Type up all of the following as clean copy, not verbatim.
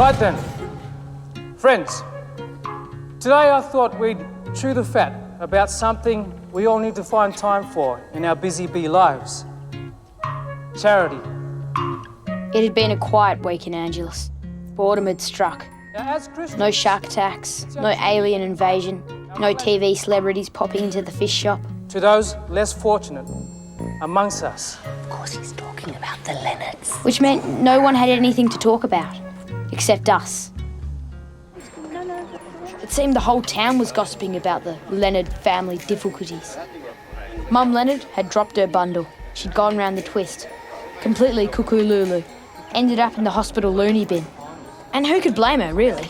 Right then, friends, today I thought we'd chew the fat about something we all need to find time for in our busy bee lives. Charity. It had been a quiet week in Angeles. Boredom had struck. Now, as Christians, No shark attacks, no alien invasion, no TV celebrities popping into the fish shop. to those less fortunate amongst us. Of course he's talking about the Leonards. Which meant no one had anything to talk about, except us. It seemed the whole town was gossiping about the Leonard family difficulties. Mum Leonard had dropped her bundle. She'd gone round the twist, completely cuckoo Lulu, ended up in the hospital loony bin. And who could blame her, really,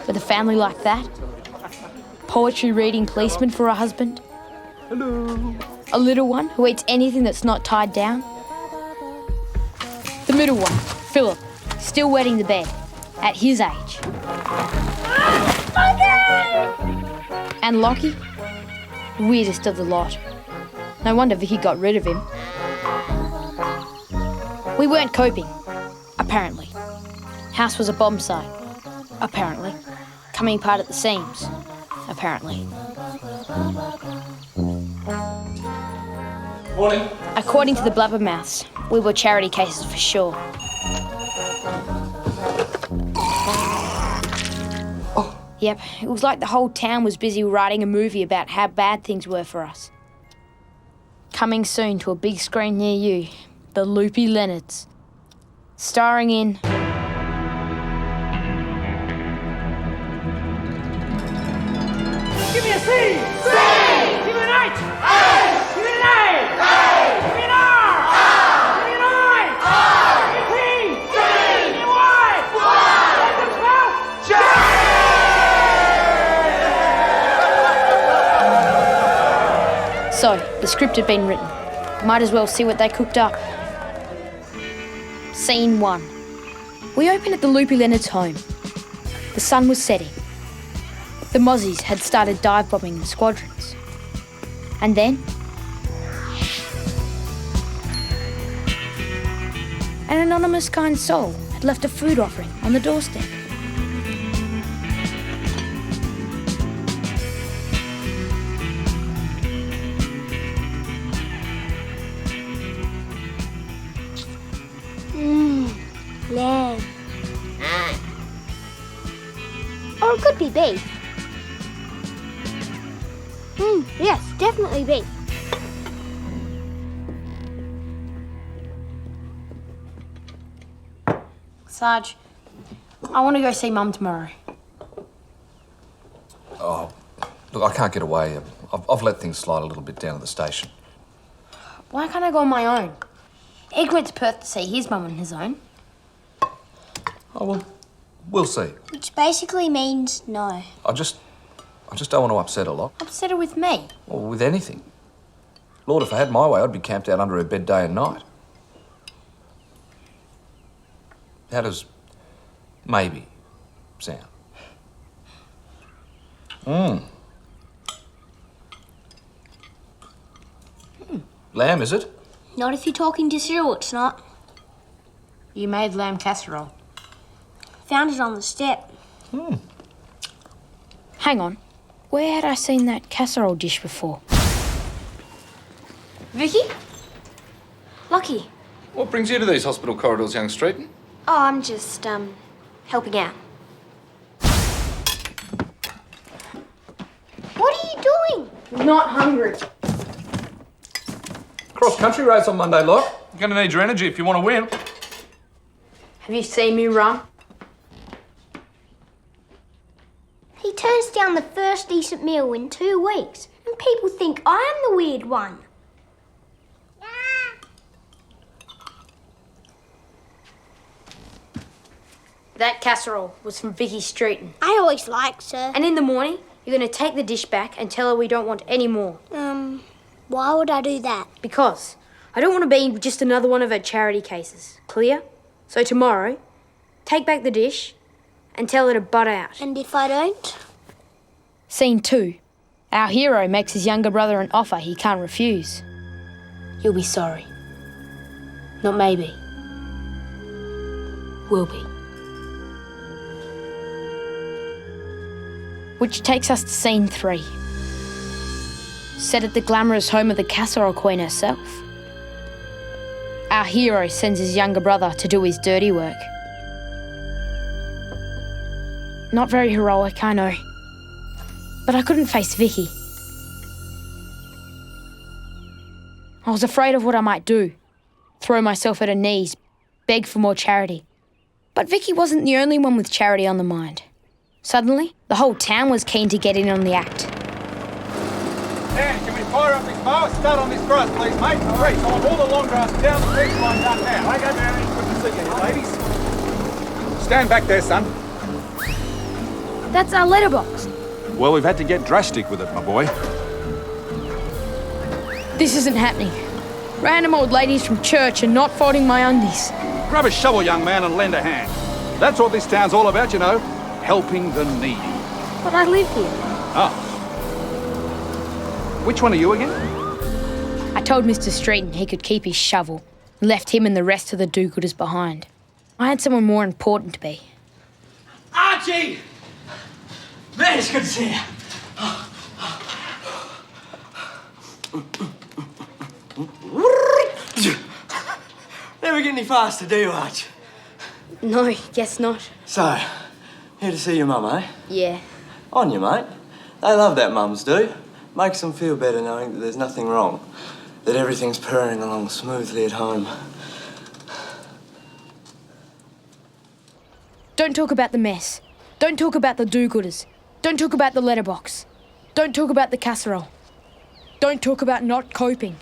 with a family like that? Poetry reading policeman for a husband? Hello. A little one who eats anything that's not tied down? The middle one, Philip, still wetting the bed, at his age. And Lockie, weirdest of the lot. No wonder Vicky got rid of him. We weren't coping, apparently. House was a bomb site, apparently. Coming apart at the seams, apparently. Morning. According to the blabbermouths, we were charity cases for sure. Yep, it was like the whole town was busy writing a movie about how bad things were for us. Coming soon to a big screen near you, the Loopy Leonards. Starring in... Give me a C! C! Give me an H! H! Give me an A! A! Give me an R! R! Give me an I! I! Give me a P! C! Give me a Y! Y! What's it spell? J! So, the script had been written. Might as well see what they cooked up. Scene 1. We open at the Loopy Leonard's home. The sun was setting. The Mozzies had started dive bombing in squadrons. And then... an anonymous kind soul had left a food offering on the doorstep. Lamb. Or it could be beef. Yes, definitely beef. Sarge, I want to go see Mum tomorrow. Oh, look, I can't get away. I've let things slide a little bit down at the station. Why can't I go on my own? Egg went to Perth to see his mum on his own. Oh, well, we'll see. Which basically means no. I just don't want to upset her lot. Upset her with me. Or with anything. Lord, if I had my way, I'd be camped out under her bed day and night. How does maybe sound? Lamb, is it? Not if you're talking to Cyril, it's not. You made lamb casserole. Found it on the step. Hang on. Where had I seen that casserole dish before? Vicky? Lockie. What brings you to these hospital corridors, young Streeton? Oh, I'm just, helping out. What are you doing? Not hungry. Cross-country race on Monday, Lock. You're going to need your energy if you want to win. Have you seen me run? He turns down the first decent meal in 2 weeks, and people think I'm the weird one. That casserole was from Vicky Streeton. I always liked her. And in the morning, you're going to take the dish back and tell her we don't want any more. Why would I do that? Because I don't want to be just another one of her charity cases. Clear? So tomorrow, take back the dish and tell her to butt out. And if I don't? Scene 2. Our hero makes his younger brother an offer he can't refuse. You'll be sorry. Not maybe. Will be. Which takes us to scene 3. Set at the glamorous home of the casserole queen herself. Our hero sends his younger brother to do his dirty work. Not very heroic, I know. But I couldn't face Vicky. I was afraid of what I might do. Throw myself at her knees, beg for more charity. But Vicky wasn't the only one with charity on the mind. Suddenly, the whole town was keen to get in on the act. Dan, can we fire up this bar? Start on this grass, please, mate. Great, I want all the long grass down the creek line done now. Okay, Barry. Good to see you here, ladies. Stand back there, son. That's our letterbox. Well, we've had to get drastic with it, my boy. This isn't happening. Random old ladies from church are not folding my undies. Grab a shovel, young man, and lend a hand. That's what this town's all about, you know. Helping the needy. But I live here. Ah. Which one are you again? I told Mr. Streeton he could keep his shovel and left him and the rest of the do-gooders behind. I had someone more important to be. Archie! Man, it's good to see you. Never get any faster, do you, Arch? No, guess not. So, here to see your mum, eh? Yeah. On you, mate. They love that, mums do. Makes them feel better knowing that there's nothing wrong. That everything's purring along smoothly at home. Don't talk about the mess. Don't talk about the do-gooders. Don't talk about the letterbox. Don't talk about the casserole. Don't talk about not coping.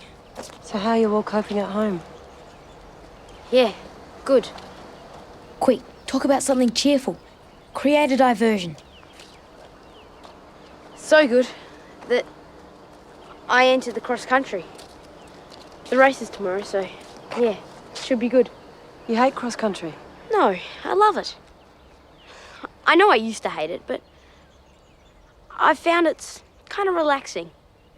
So how are you all coping at home? Yeah, good. Quick, talk about something cheerful. Create a diversion. So good that I entered the cross-country. The race is tomorrow, so yeah, should be good. You hate cross-country? No, I love it. I know I used to hate it, but I've found it's kind of relaxing.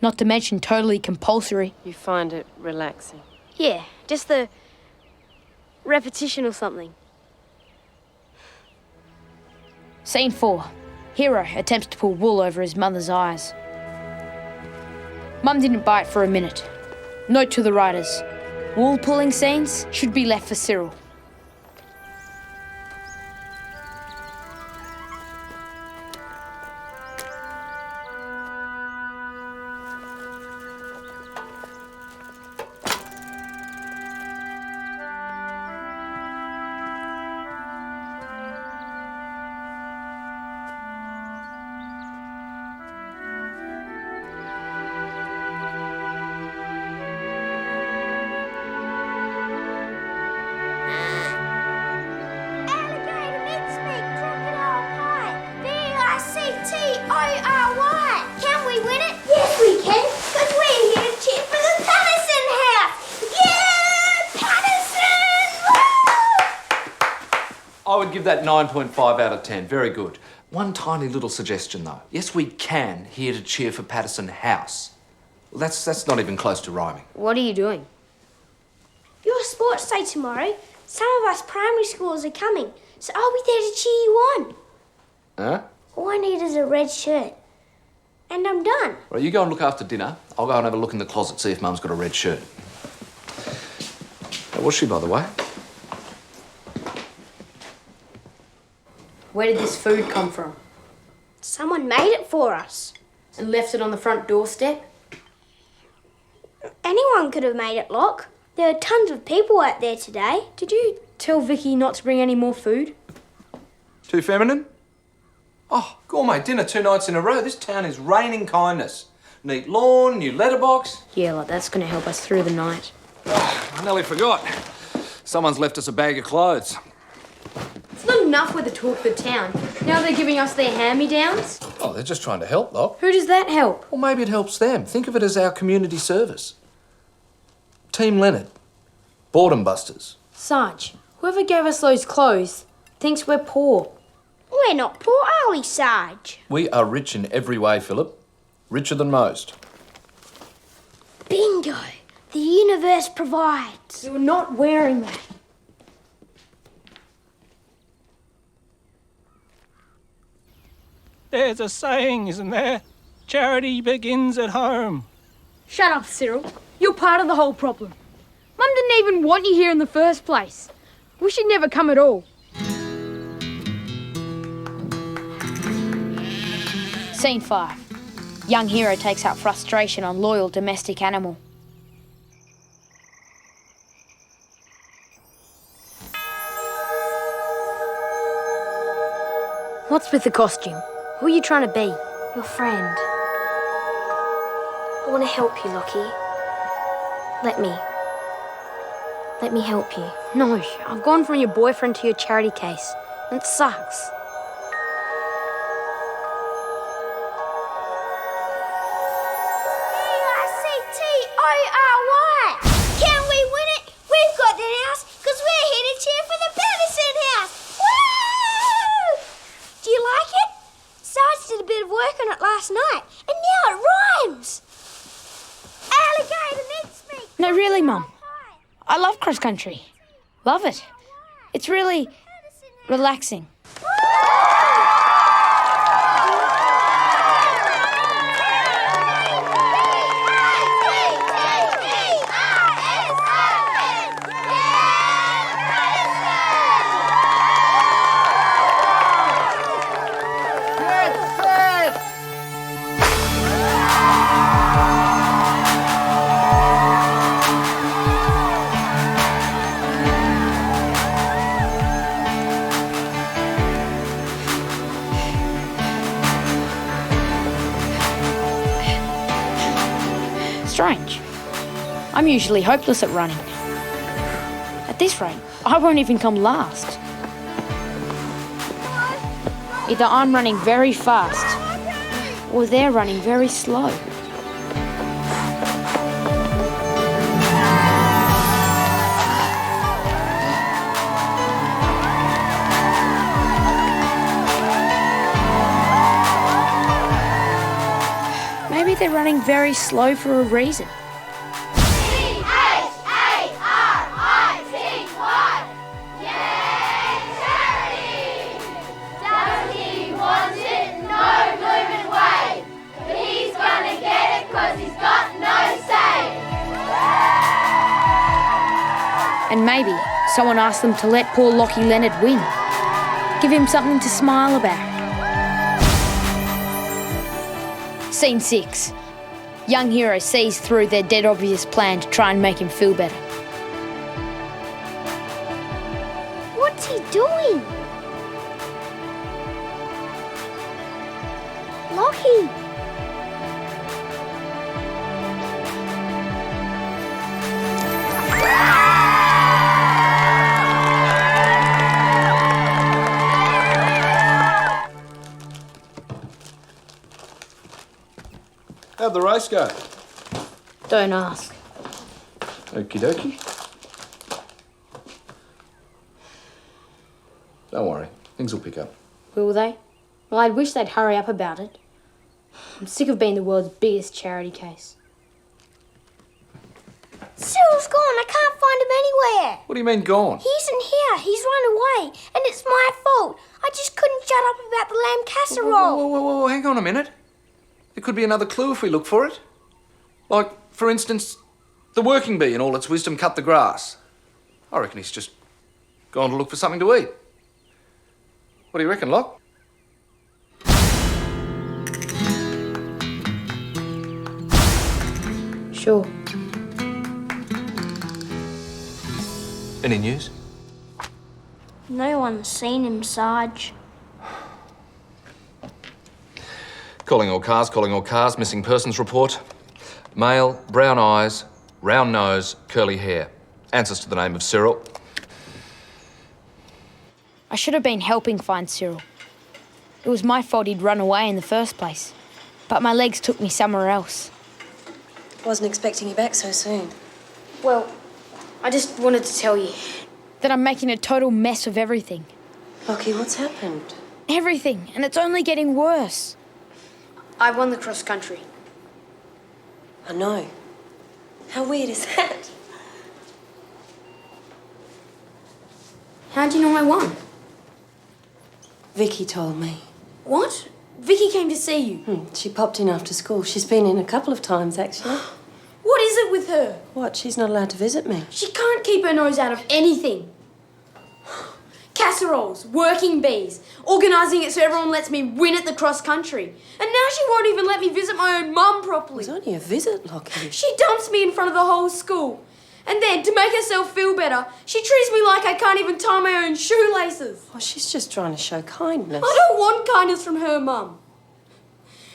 Not to mention totally compulsory. You find it relaxing? Yeah, just the repetition or something. Scene 4. Hero attempts to pull wool over his mother's eyes. Mum didn't bite for a minute. Note to the writers. Wool pulling scenes should be left for Cyril. Can we win it? Yes, we can, because we're here to cheer for the Patterson house. Yeah, Patterson! Woo! I would give that 9.5 out of 10. Very good. One tiny little suggestion, though. Yes, we can here to cheer for Patterson House. Well, that's not even close to rhyming. What are you doing? Your sports day tomorrow. Some of us primary schools are coming, so I'll be there to cheer you on. Huh? All I need is a red shirt. And I'm done. Right, you go and look after dinner. I'll go and have a look in the closet, see if Mum's got a red shirt. How was she, by the way? Where did this food come from? Someone made it for us. And left it on the front doorstep? Anyone could have made it, Lock. There are tons of people out there today. Did you tell Vicky not to bring any more food? Too feminine? Oh, gourmet dinner 2 nights in a row. This town is raining kindness. Neat lawn, new letterbox. Yeah, like that's going to help us through the night. Oh, I nearly forgot. Someone's left us a bag of clothes. It's not enough with the talk of the town. Now they're giving us their hand-me-downs. Oh, they're just trying to help, though. Who does that help? Well, maybe it helps them. Think of it as our community service. Team Leonard. Boredom busters. Sarge, whoever gave us those clothes thinks we're poor. We're not poor, are we, Sarge? We are rich in every way, Philip. Richer than most. Bingo! The universe provides. You're not wearing that. There's a saying, isn't there? Charity begins at home. Shut up, Cyril. You're part of the whole problem. Mum didn't even want you here in the first place. Wish you'd never come at all. Scene 5. Young hero takes out frustration on loyal domestic animal. What's with the costume? Who are you trying to be? Your friend. I want to help you, Lockie. Let me help you. No, I've gone from your boyfriend to your charity case. It sucks. L-I-C-T-O-R-Y. Can we win it? We've got the house because we're here to cheer for the Patterson house. Woo! Do you like it? Sarge did a bit of work on it last night, and now it rhymes. Alligator mincemeat. No, really, Mum. I love cross country. Love it. It's really relaxing. Strange. I'm usually hopeless at running. At this rate, I won't even come last. Either I'm running very fast, or they're running very slow. Maybe they're running very slow for a reason. C-H-A-R-I-T-Y. Yay, charity! Does he want it? No blooming way. But he's gonna get it 'cause he's got no say. And maybe someone asked them to let poor Lockie Leonard win. Give him something to smile about. Scene 6. Young hero sees through their dead obvious plan to try and make him feel better. What's he doing? Lockie! How'd the race go? Don't ask. Okie dokie. Don't worry, things will pick up. Will they? Well, I'd wish they'd hurry up about it. I'm sick of being the world's biggest charity case. Cyril's gone. I can't find him anywhere. What do you mean gone? He isn't here. He's run away. And it's my fault. I just couldn't shut up about the lamb casserole. Whoa, hang on a minute. There could be another clue if we look for it. Like, for instance, the working bee in all its wisdom cut the grass. I reckon he's just gone to look for something to eat. What do you reckon, Lock? Sure. Any news? No one's seen him, Sarge. Calling all cars, missing persons report. Male, brown eyes, round nose, curly hair. Answers to the name of Cyril. I should have been helping find Cyril. It was my fault he'd run away in the first place. But my legs took me somewhere else. Wasn't expecting you back so soon. Well, I just wanted to tell you that I'm making a total mess of everything. Lockie, what's happened? Everything, and it's only getting worse. I won the cross country. I know. How weird is that? How do you know I won? Vicky told me. What? Vicky came to see you. She popped in after school. She's been in a couple of times, actually. What is it with her? What? She's not allowed to visit me. She can't keep her nose out of anything. Casseroles, working bees, organising it so everyone lets me win at the cross country. And now she won't even let me visit my own mum properly. It was only a visit, Lockie. She dumps me in front of the whole school. And then, to make herself feel better, she treats me like I can't even tie my own shoelaces. Oh, she's just trying to show kindness. I don't want kindness from her mum.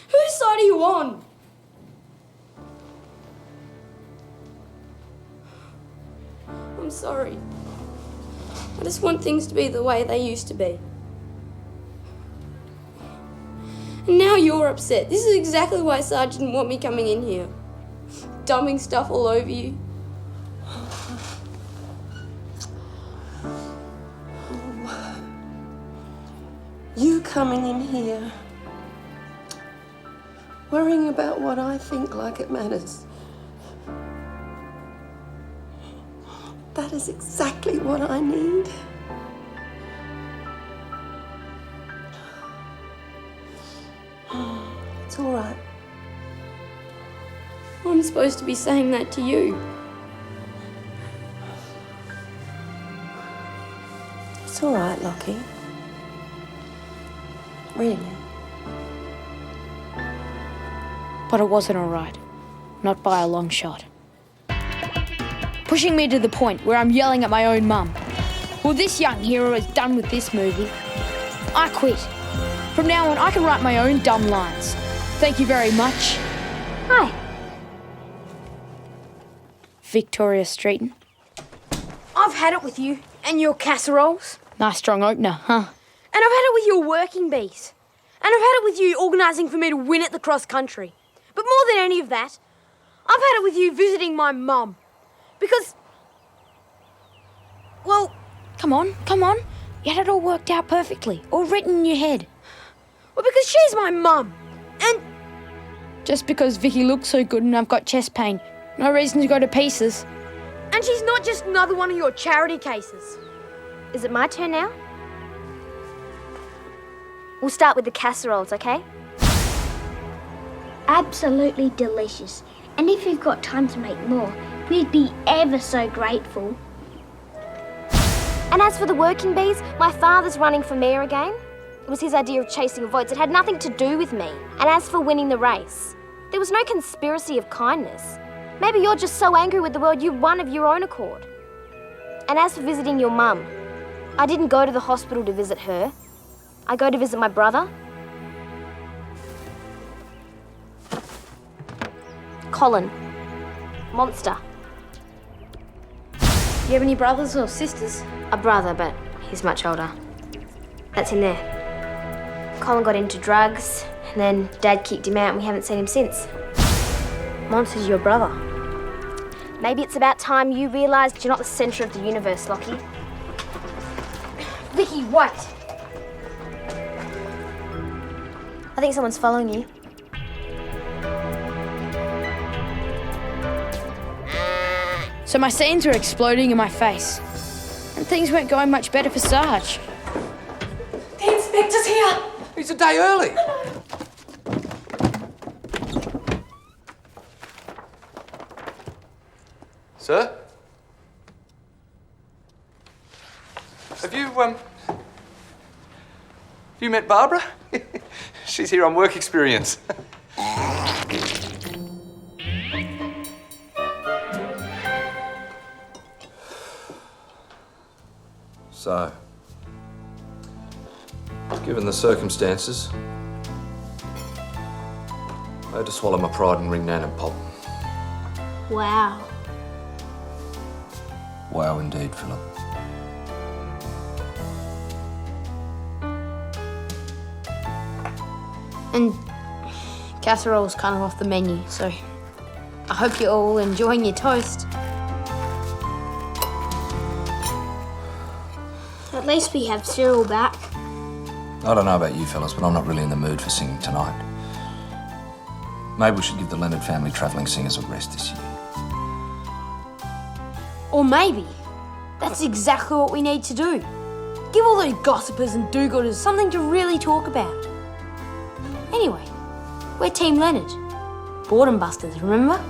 Whose side are you on? I'm sorry. I just want things to be the way they used to be. And now you're upset. This is exactly why Sarge didn't want me coming in here. Dumping stuff all over you. You coming in here, worrying about what I think like it matters. That is exactly what I need. It's all right. I'm supposed to be saying that to you. It's all right, Lockie. Really. But it wasn't all right. Not by a long shot. Pushing me to the point where I'm yelling at my own mum. Well, this young hero is done with this movie. I quit. From now on, I can write my own dumb lines. Thank you very much. Hi. Victoria Streeton. I've had it with you and your casseroles. Nice strong opener, huh? And I've had it with your working bees. And I've had it with you organising for me to win at the cross country. But more than any of that, I've had it with you visiting my mum. Because, well, come on. You had it all worked out perfectly, all written in your head. Well, because she's my mum. And just because Vicky looks so good and I've got chest pain, no reason to go to pieces. And she's not just another one of your charity cases. Is it my turn now? We'll start with the casseroles, okay? Absolutely delicious. And if you've got time to make more, we'd be ever so grateful. And as for the working bees, my father's running for mayor again. It was his idea of chasing votes. It had nothing to do with me. And as for winning the race, there was no conspiracy of kindness. Maybe you're just so angry with the world you won of your own accord. And as for visiting your mum, I didn't go to the hospital to visit her. I go to visit my brother. Colin. Monster. Do you have any brothers or sisters? A brother, but he's much older. That's him there. Colin got into drugs, and then Dad kicked him out and we haven't seen him since. Monster's your brother. Maybe it's about time you realised you're not the centre of the universe, Lockie. Vicky, wait. I think someone's following you. So my scenes were exploding in my face. And things weren't going much better for Sarge. The inspector's here. He's a day early. Sir? Have you met Barbara? She's here on work experience. So, given the circumstances, I had to swallow my pride and ring Nan and Pop. Wow. Wow, indeed, Philip. And casserole's kind of off the menu, so I hope you're all enjoying your toast. At least we have Cyril back. I don't know about you fellas, but I'm not really in the mood for singing tonight. Maybe we should give the Leonard family travelling singers a rest this year. Or maybe that's exactly what we need to do. Give all those gossipers and do-gooders something to really talk about. Anyway, we're Team Leonard. Boredom busters, remember?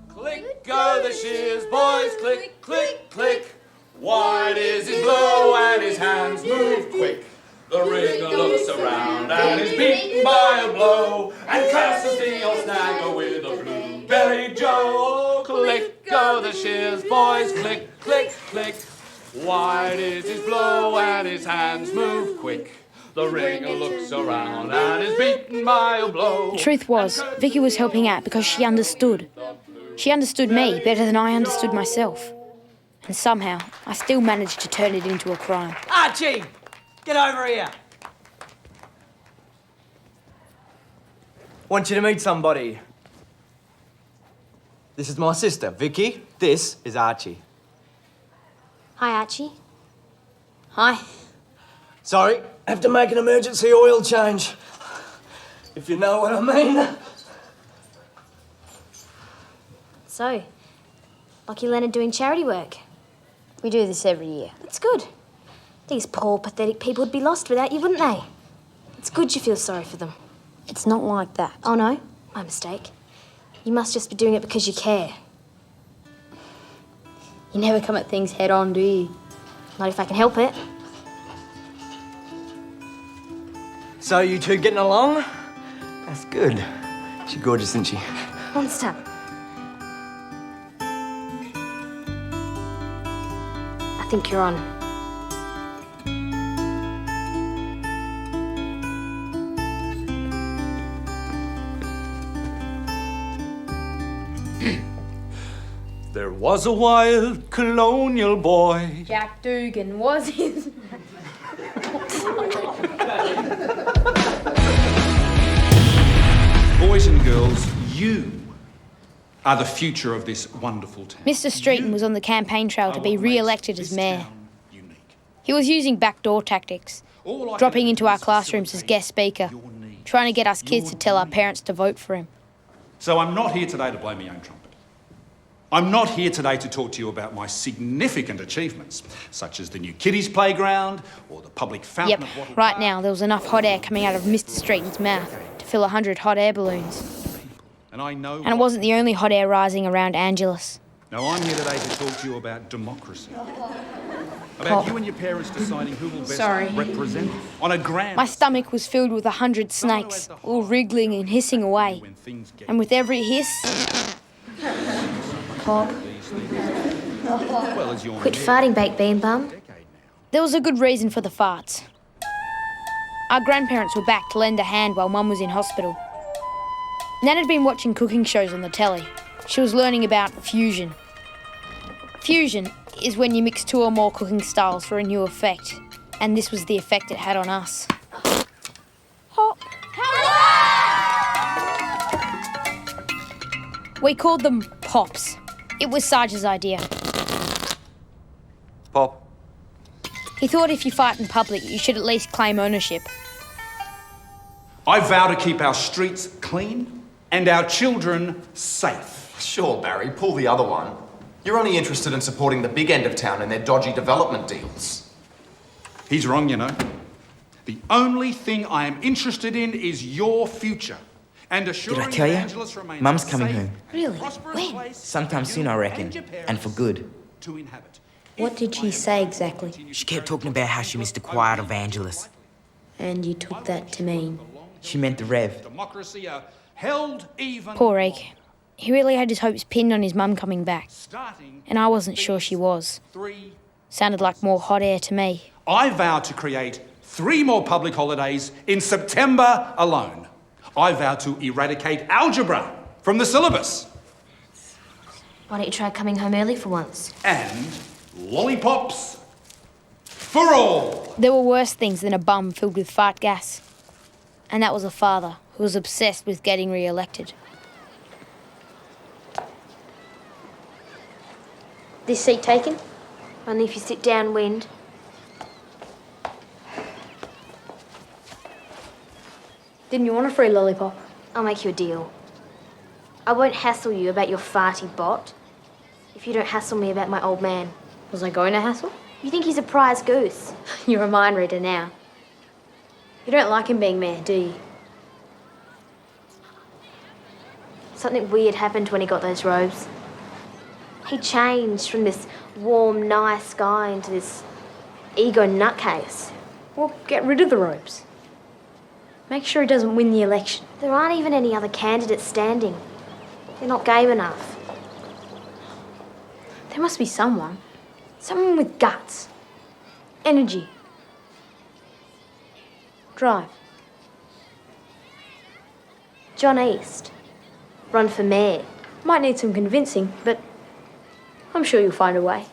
Click go the shears, boys, click, click, click. Wide is his blow and his hands move quick. The rigger looks around and is beaten by a blow and curses the old snagger with a blue-bellied Joe. Click go the shears, boys, click, click, click. Wide is his blow and his hands move quick. The rigger looks around and is beaten by a blow. The truth was, Vicky was helping out because she understood. She understood me better than I understood myself. And somehow, I still managed to turn it into a crime. Archie! Get over here! Want you to meet somebody. This is my sister, Vicky. This is Archie. Hi, Archie. Hi. Sorry, have to make an emergency oil change. If you know what I mean. So, Lockie Leonard doing charity work. We do this every year. That's good. These poor, pathetic people would be lost without you, wouldn't they? It's good you feel sorry for them. It's not like that. Oh, no? My mistake. You must just be doing it because you care. You never come at things head on, do you? Not if I can help it. So you two getting along? That's good. She's gorgeous, isn't she? Monster. I think you're on. There was a wild colonial boy. Jack Dugan was his... Boys and girls, you are the future of this wonderful town. Mr. Streeton was on the campaign trail to be re-elected as mayor. He was using backdoor tactics, dropping into our classrooms as guest speaker, trying to get us kids to tell our parents to vote for him. So I'm not here today to blow my own trumpet. I'm not here today to talk to you about my significant achievements, such as the new kiddies' playground or the public fountain. Yep, right now there was enough hot air coming out of Mr. Streeton's mouth to fill 100 hot air balloons. And I know. And it wasn't the only hot air rising around Angelus. Now I'm here today to talk to you about democracy. About you and your parents deciding who will best represent you on a grand... My stomach was filled with 100 snakes, all wriggling and hissing away. And with every hiss... Pop. Quit farting, baked bean bum. There was a good reason for the farts. Our grandparents were back to lend a hand while Mum was in hospital. Nan had been watching cooking shows on the telly. She was learning about fusion. Fusion is when you mix two or more cooking styles for a new effect. And this was the effect it had on us. Pop. We called them Pops. It was Sarge's idea. Pop. He thought if you fight in public, you should at least claim ownership. I vow to keep our streets clean and our children safe. Sure, Barry, pull the other one. You're only interested in supporting the big end of town and their dodgy development deals. He's wrong, you know. The only thing I am interested in is your future. And assuring Did I tell you? Angelus remains Mum's a coming safe home. Really? prosperous When? place Sometime for soon, you I reckon. your parents And for good. to inhabit. What did she say exactly? She kept talking about how she missed the quiet of Angelus. And you took that to mean? She meant the Rev. Democracy are held even. Poor Egg. He really had his hopes pinned on his mum coming back. Starting And I wasn't sure she was. 3. Sounded like more hot air to me. I vow to create 3 more public holidays in September alone. I vow to eradicate algebra from the syllabus. Why don't you try coming home early for once? And lollipops for all. There were worse things than a bum filled with fart gas. And that was a father who was obsessed with getting re-elected. This seat taken? Only if you sit downwind. Didn't you want a free lollipop? I'll make you a deal. I won't hassle you about your farty bot if you don't hassle me about my old man. Was I going to hassle? You think he's a prize goose? You're a mind reader now. You don't like him being mayor, do you? Something weird happened when he got those robes. He changed from this warm, nice guy into this ego nutcase. Well, get rid of the robes. Make sure he doesn't win the election. There aren't even any other candidates standing. They're not game enough. There must be someone. Someone with guts. Energy. Drive. John East. Run for mayor. Might need some convincing, but I'm sure you'll find a way.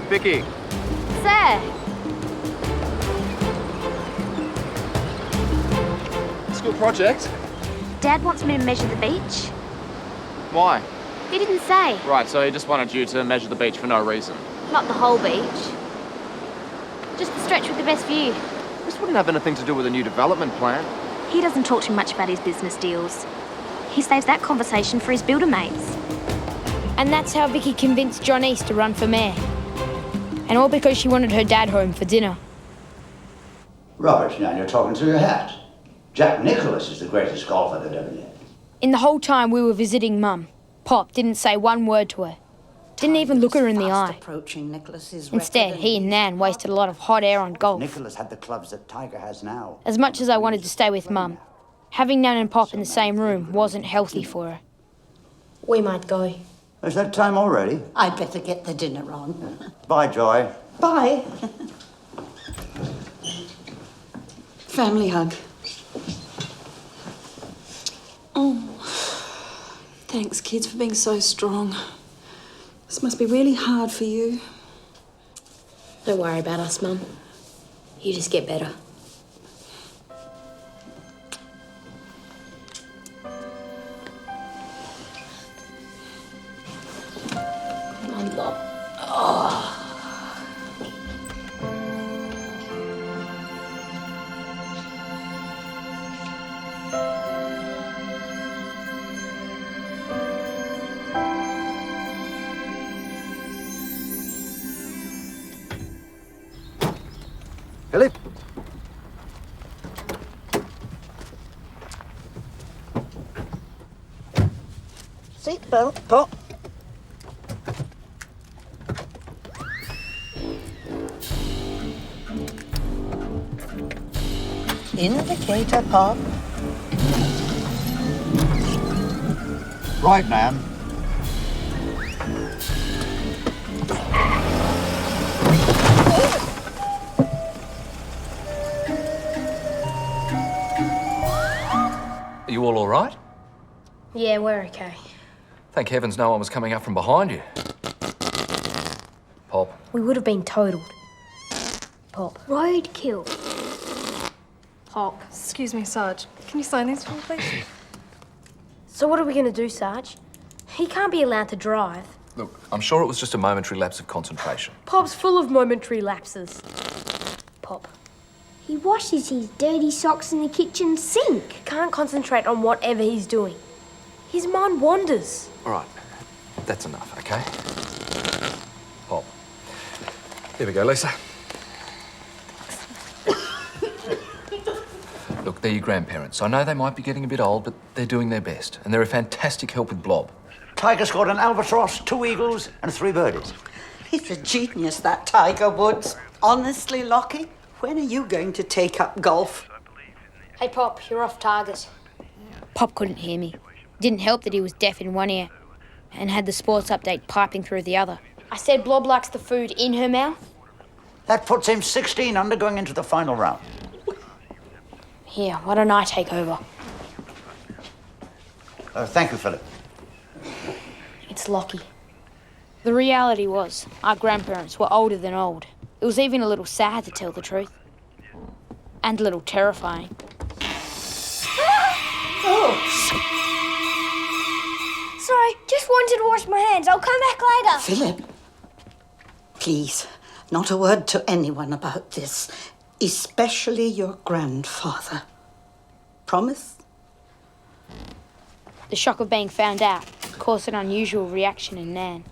Vicky. Sir! School project? Dad wants me to measure the beach. Why? He didn't say. Right, so he just wanted you to measure the beach for no reason. Not the whole beach. Just the stretch with the best view. This wouldn't have anything to do with a new development plan. He doesn't talk too much about his business deals. He saves that conversation for his builder mates. And that's how Vicky convinced John East to run for mayor. And all because she wanted her dad home for dinner. Rubbish, now you're talking through your hat. Jack Nicklaus is the greatest golfer that ever lived. In the whole time we were visiting Mum, Pop didn't say one word to her. Didn't even look her in the eye. Instead, he and Nan wasted a lot of hot air on golf. Nicholas had the clubs that Tiger has now. As much as I wanted to stay with Mum, having Nan and Pop in the same room wasn't healthy for her. We might go. Is that time already? I'd better get the dinner on. Bye, Joy. Bye. Family hug. Oh, thanks, kids, for being so strong. This must be really hard for you. Don't worry about us, Mum. You just get better. Come on, Bob. Oh. Philip? Seatbelt, Pop. Indicator, Pop. Right, ma'am. Are you all right? Yeah, we're okay. Thank heavens no one was coming up from behind you. Pop. We would have been totaled. Pop. Roadkill. Pop. Excuse me, Sarge. Can you sign these for me, please? So what are we going to do, Sarge? He can't be allowed to drive. Look, I'm sure it was just a momentary lapse of concentration. Pop's full of momentary lapses. Pop. He washes his dirty socks in the kitchen sink. Can't concentrate on whatever he's doing. His mind wanders. All right, that's enough, okay? Pop. Here we go, Lisa. Look, they're your grandparents. I know they might be getting a bit old, but they're doing their best. And they're a fantastic help with Blob. Tiger scored an albatross, 2 eagles, and 3 birdies. He's a genius, that Tiger Woods. Honestly, Lockie, when are you going to take up golf? Hey, Pop, you're off target. Pop couldn't hear me. Didn't help that he was deaf in one ear and had the sports update piping through the other. I said Blob likes the food in her mouth. That puts him 16 under going into the final round. Here, why don't I take over? Thank you, Philip. It's Lockie. The reality was, our grandparents were older than old. It was even a little sad to tell the truth. And a little terrifying. Sorry, just wanted to wash my hands. I'll come back later. Philip, please, not a word to anyone about this, especially your grandfather. Promise? The shock of being found out caused an unusual reaction in Nan.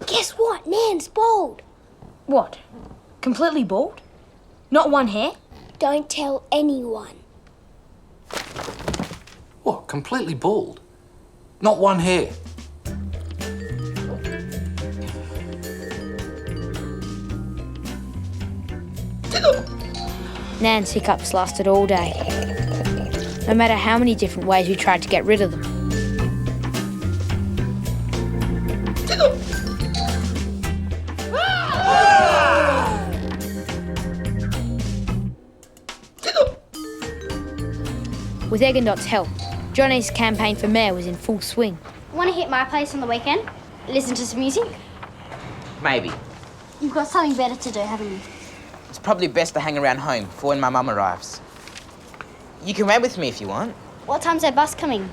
Guess what? Nan's bald. What? Completely bald? Not one hair? Don't tell anyone. What, completely bald? Not one hair? Nan's hiccups lasted all day. No matter how many different ways we tried to get rid of them. With Egg and Dot's help, Johnny's campaign for mayor was in full swing. Want to hit my place on the weekend? Listen to some music? Maybe. You've got something better to do, haven't you? It's probably best to hang around home for when my mum arrives. You can ride with me if you want. What time's her bus coming?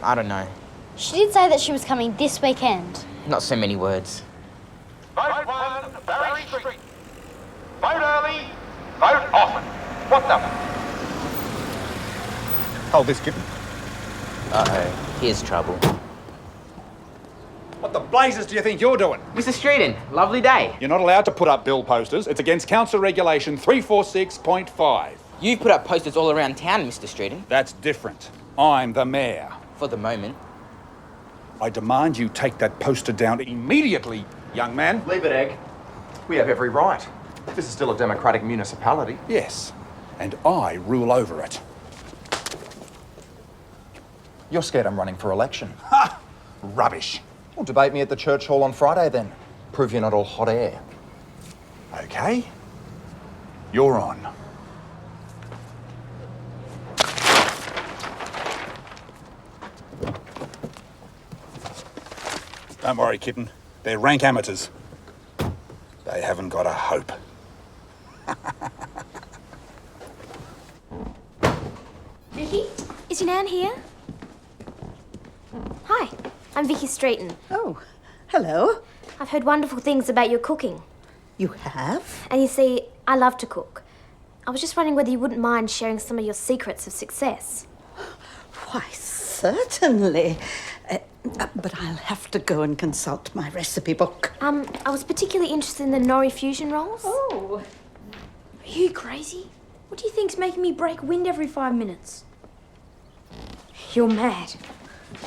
I don't know. She did say that she was coming this weekend. Not so many words. Vote 1, Barry Street. Vote early, vote often. What number? Hold this, kitten. Uh-oh, here's trouble. What the blazes do you think you're doing? Mr. Streeton, lovely day. You're not allowed to put up bill posters. It's against Council Regulation 346.5. You've put up posters all around town, Mr. Streeton. That's different. I'm the mayor. For the moment. I demand you take that poster down immediately, young man. Leave it, Egg. We have every right. This is still a democratic municipality. Yes, and I rule over it. You're scared I'm running for election. Ha! Rubbish. Well, debate me at the church hall on Friday then. Prove you're not all hot air. Okay. You're on. Don't worry, kitten. They're rank amateurs. They haven't got a hope. Vicky? Is your Nan here? Hi, I'm Vicky Streeton. Oh, hello. I've heard wonderful things about your cooking. You have? And you see, I love to cook. I was just wondering whether you wouldn't mind sharing some of your secrets of success. Why, certainly. But I'll have to go and consult my recipe book. I was particularly interested in the nori fusion rolls. Oh. Are you crazy? What do you think's making me break wind every 5 minutes? You're mad.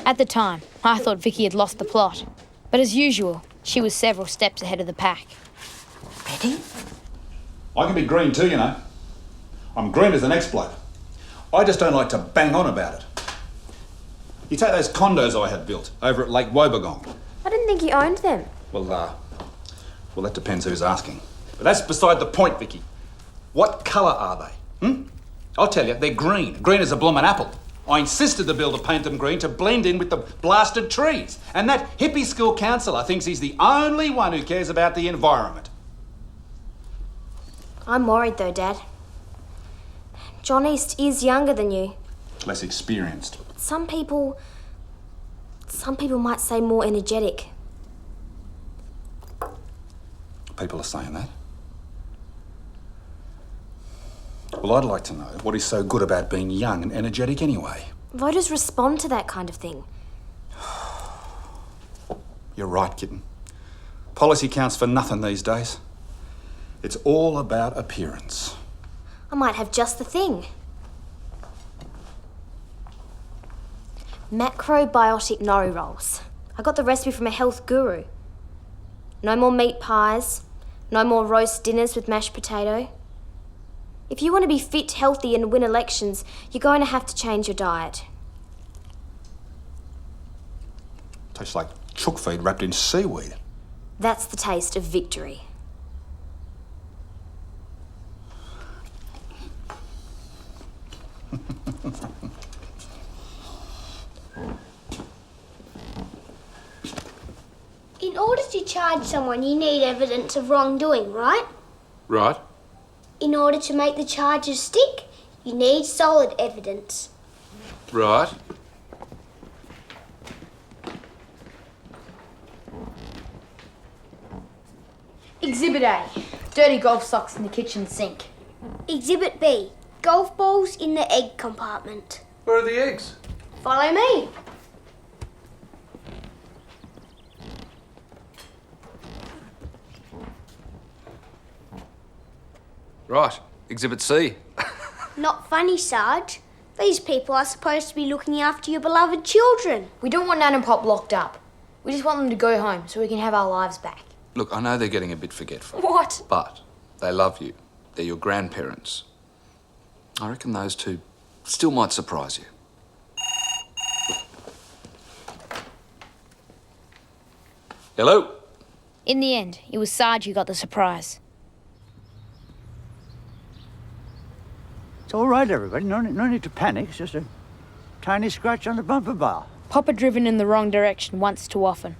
At the time, I thought Vicky had lost the plot. But as usual, she was several steps ahead of the pack. Ready? I can be green too, you know. I'm green as the next bloke. I just don't like to bang on about it. You take those condos I had built over at Lake Wobbegong. I didn't think you owned them. Well, that depends who's asking. But that's beside the point, Vicky. What colour are they? I'll tell you, they're green. Green as a bloomin' apple. I insisted the builder paint them green to blend in with the blasted trees. And that hippie school councillor thinks he's the only one who cares about the environment. I'm worried though, Dad. John East is younger than you. Less experienced. Some people might say more energetic. People are saying that. Well, I'd like to know what is so good about being young and energetic anyway. Voters respond to that kind of thing. You're right, kitten. Policy counts for nothing these days. It's all about appearance. I might have just the thing. Macrobiotic nori rolls. I got the recipe from a health guru. No more meat pies, no more roast dinners with mashed potato. If you want to be fit, healthy and win elections, you're going to have to change your diet. Tastes like chook feed wrapped in seaweed. That's the taste of victory. In order to charge someone, you need evidence of wrongdoing, right? Right. In order to make the charges stick, you need solid evidence. Right. Exhibit A. Dirty golf socks in the kitchen sink. Exhibit B. Golf balls in the egg compartment. Where are the eggs? Follow me. Right, Exhibit C. Not funny, Sarge. These people are supposed to be looking after your beloved children. We don't want Nan and Pop locked up. We just want them to go home so we can have our lives back. Look, I know they're getting a bit forgetful. What? But they love you. They're your grandparents. I reckon those two still might surprise you. Hello? In the end, it was Sarge who got the surprise. It's all right, everybody. No need to panic. It's just a tiny scratch on the bumper bar. Pop had driven in the wrong direction once too often.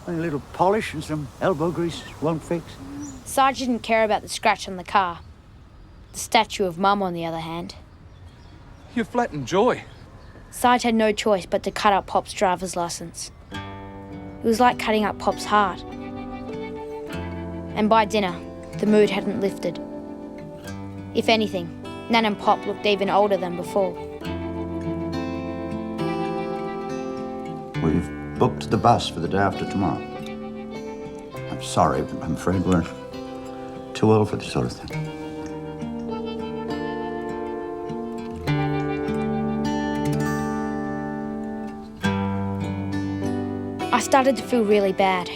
A little polish and some elbow grease won't fix. Sarge didn't care about the scratch on the car. The statue of Mum, on the other hand. You're flattened joy. Sarge had no choice but to cut up Pop's driver's license. It was like cutting up Pop's heart. And by dinner, the mood hadn't lifted. If anything, Nan and Pop looked even older than before. We've booked the bus for the day after tomorrow. I'm sorry, but I'm afraid we're too old for this sort of thing. I started to feel really bad.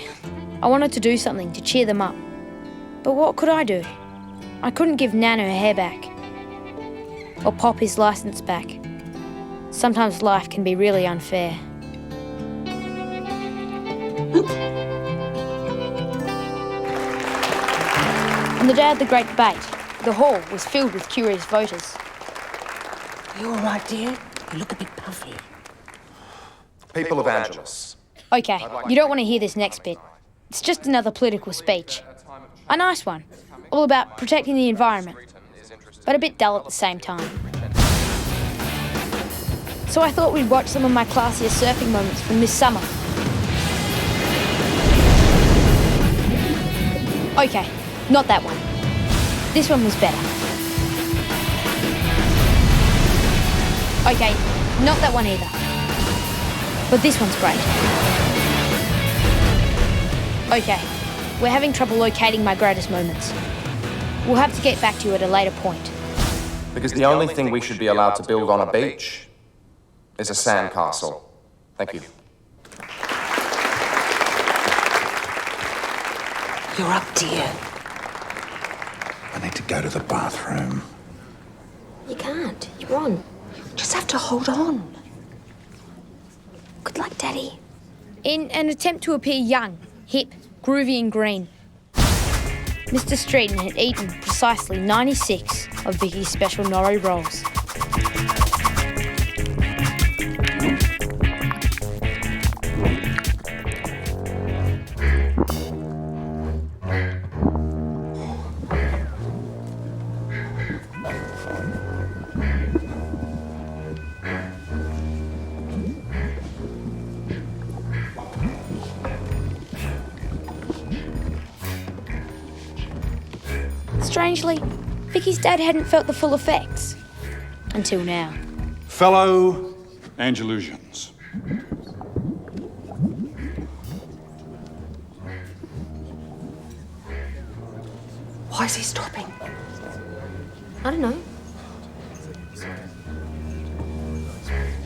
I wanted to do something to cheer them up. But what could I do? I couldn't give Nan her hair back. Or Pop his licence back. Sometimes life can be really unfair. On the day of the great debate, the hall was filled with curious voters. Are you all right, dear? You look a bit puffy. People of Angeles. Okay, you don't want to hear this next bit. It's just another political speech. A nice one, all about protecting the environment, but a bit dull at the same time. So I thought we'd watch some of my classier surfing moments from this summer. Okay, not that one. This one was better. Okay, not that one either. But this one's great. Okay, we're having trouble locating my greatest moments. We'll have to get back to you at a later point. Because the only thing we should be allowed to build on a beach is a sandcastle. Thank you. You're up, dear. I need to go to the bathroom. You can't. You're on. Just have to hold on. Good luck, Daddy. In an attempt to appear young, hip, groovy and green, Mr. Streeton had eaten precisely 96 of Vicky's special nori rolls. Strangely, Vicky's dad hadn't felt the full effects. Until now. Fellow Angelusians. Why is he stopping? I don't know.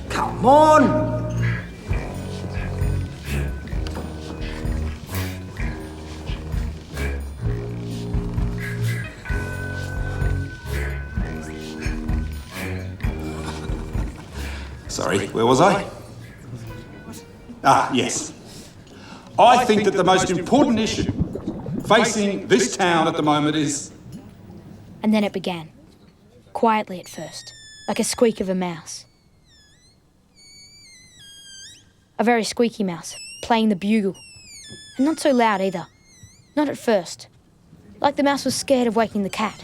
Come on! Sorry, where was I? Ah, yes. I think that the most important issue facing this town at the moment is... And then it began. Quietly at first, like a squeak of a mouse. A very squeaky mouse, playing the bugle. And not so loud either. Not at first. Like the mouse was scared of waking the cat.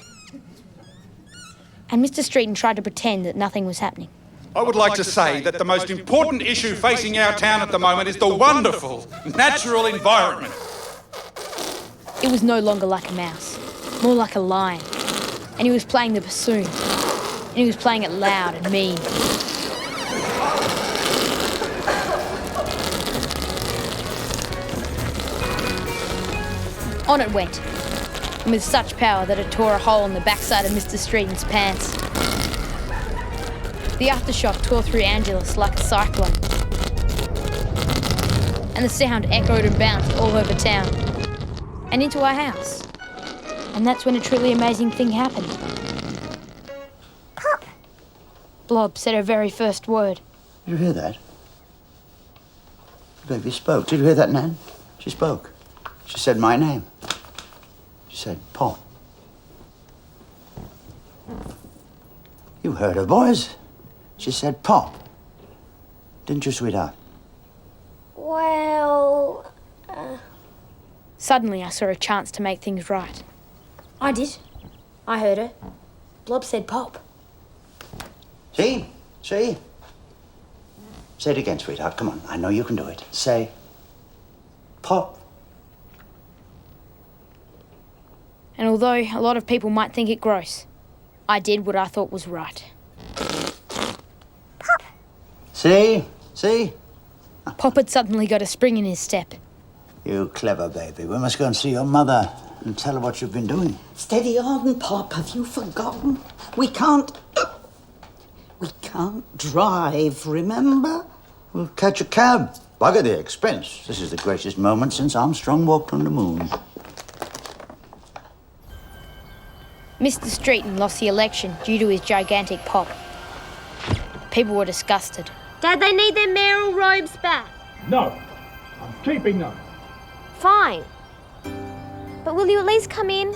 And Mr. Streeton tried to pretend that nothing was happening. I would like to say that the most important issue facing our town at the moment is the wonderful natural environment. It was no longer like a mouse, more like a lion. And he was playing the bassoon. And he was playing it loud and mean. On it went. and with such power that it tore a hole in the backside of Mr. Streeton's pants. The aftershock tore through Angelus like a cyclone, and the sound echoed and bounced all over town and into our house. And that's when a truly amazing thing happened. Pop! Blob said her very first word. Did you hear that? The baby spoke. Did you hear that, Nan? She spoke. She said my name. She said, Pop. You heard her, boys. She said, Pop. Didn't you, sweetheart? Well... Suddenly I saw a chance to make things right. I did. I heard her. Blob said Pop. See? See? Say it again, sweetheart. Come on. I know you can do it. Say, Pop. And although a lot of people might think it gross, I did what I thought was right. Pop! See? See? Pop had suddenly got a spring in his step. You clever baby. We must go and see your mother and tell her what you've been doing. Steady on, Pop. Have you forgotten? We can't drive, remember? We'll catch a cab. Bugger the expense. This is the greatest moment since Armstrong walked on the moon. Mr. Streeton lost the election due to his gigantic pop. People were disgusted. Dad, they need their mayoral robes back. No, I'm keeping them. Fine. But will you at least come in?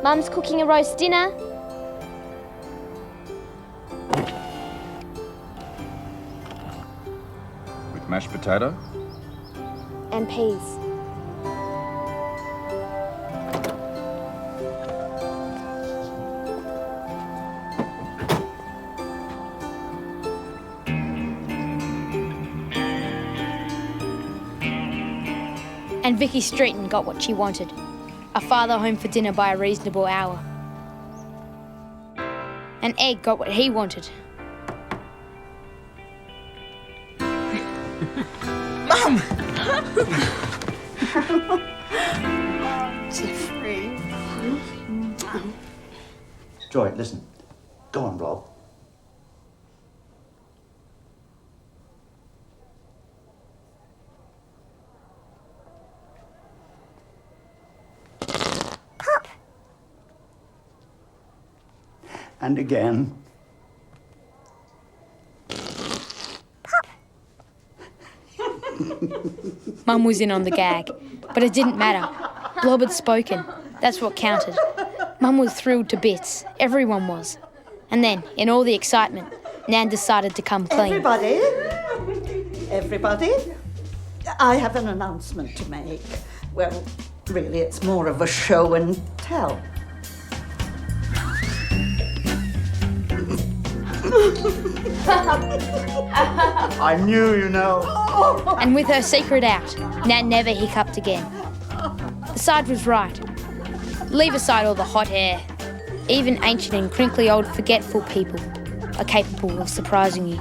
Mum's cooking a roast dinner. With mashed potato? And peas. And Vicky Streeton got what she wanted. A father home for dinner by a reasonable hour. And Egg got what he wanted. Mum! Jeffrey. Joy, listen. Go on, Blob. Pop! And again. Mum was in on the gag, but it didn't matter. Blob had spoken. That's what counted. Mum was thrilled to bits. Everyone was. And then, in all the excitement, Nan decided to come clean. Everybody, I have an announcement to make. Well, really, it's more of a show and tell. I knew, you know. And with her secret out, Nan never hiccuped again. The side was right. Leave aside all the hot air. Even ancient and crinkly old forgetful people are capable of surprising you.